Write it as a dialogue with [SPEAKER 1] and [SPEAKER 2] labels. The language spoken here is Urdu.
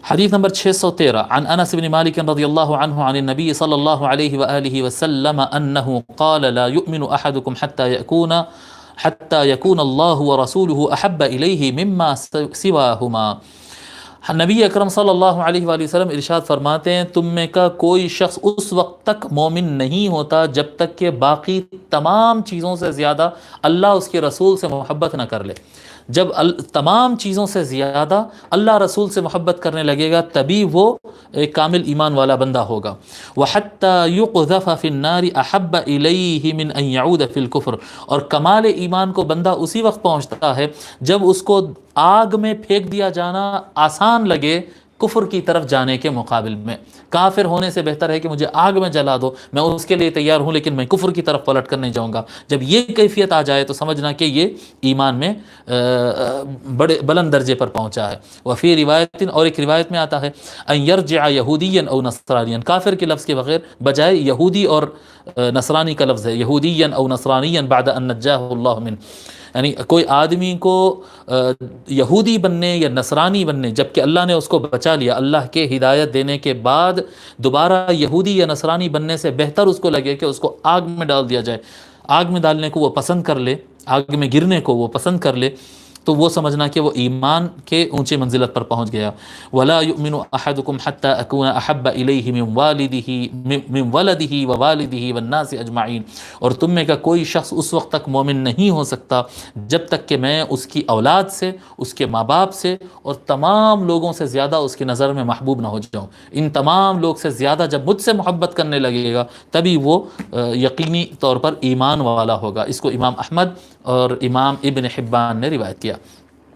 [SPEAKER 1] حدیث نمبر 613 عن انس بن مالک رضی اللہ عنہ عن النبی صلی اللہ علیہ وآلہ وسلم انه قال لا يؤمن احدكم حتى يكون الله ورسوله احب الیہ مما سواهما۔ نبی اکرم صلی اللہ علیہ وآلہ وسلم ارشاد فرماتے ہیں تم میں کا کوئی شخص اس وقت تک مومن نہیں ہوتا جب تک کہ باقی تمام چیزوں سے زیادہ اللہ اس کے رسول سے محبت نہ کر لے۔ جب تمام چیزوں سے زیادہ اللہ رسول سے محبت کرنے لگے گا تبھی وہ ایک کامل ایمان والا بندہ ہوگا۔ وَحَتَّى يُقْذَفَ فِي النَّارِ أَحَبَّ إِلَيْهِ مِنْ أَنْ يَعُودَ فِي الْكُفْرِ، اور کمال ایمان کو بندہ اسی وقت پہنچتا ہے جب اس کو آگ میں پھینک دیا جانا آسان لگے کفر کی طرف جانے کے مقابل میں۔ کافر ہونے سے بہتر ہے کہ مجھے آگ میں جلا دو، میں اس کے لیے تیار ہوں، لیکن میں کفر کی طرف پلٹ کر نہیں جاؤں گا۔ جب یہ کیفیت آ جائے تو سمجھنا کہ یہ ایمان میں بڑے بلند درجے پر پہنچا ہے۔ وفی روایت، اور ایک روایت میں آتا ہے ان یرجع یہودیا او نصرانیا، کافر کے لفظ کے بغیر بجائے یہودی اور نصرانی کا لفظ ہے، یہودیا او نصرانیا بعد ان نجاہ اللہ من، یعنی کوئی آدمی کو یہودی بننے یا نصرانی بننے جبکہ اللہ نے اس کو بچا لیا، اللہ کے ہدایت دینے کے بعد دوبارہ یہودی یا نصرانی بننے سے بہتر اس کو لگے کہ اس کو آگ میں ڈال دیا جائے، آگ میں ڈالنے کو وہ پسند کر لے، آگ میں گرنے کو وہ پسند کر لے، تو وہ سمجھنا کہ وہ ایمان کے اونچے منزلت پر پہنچ گیا۔ وَلَا يُؤْمِنُ أَحَدُكُمْ حَتَّى أَكُونَ أَحَبَّ إِلَيْهِ مِنْ وَلَدِهِ وَوَالِدِهِ وَالنَّاسِ أَجْمَعِينَ، اور تم میں کا کوئی شخص اس وقت تک مومن نہیں ہو سکتا جب تک کہ میں اس کی اولاد سے، اس کے ماں باپ سے اور تمام لوگوں سے زیادہ اس کی نظر میں محبوب نہ ہو جاؤں۔ ان تمام لوگ سے زیادہ جب مجھ سے محبت کرنے لگے گا تبھی وہ یقینی طور پر ایمان والا ہوگا۔ اس کو امام احمد اور امام ابن حبان نے روایت کیا۔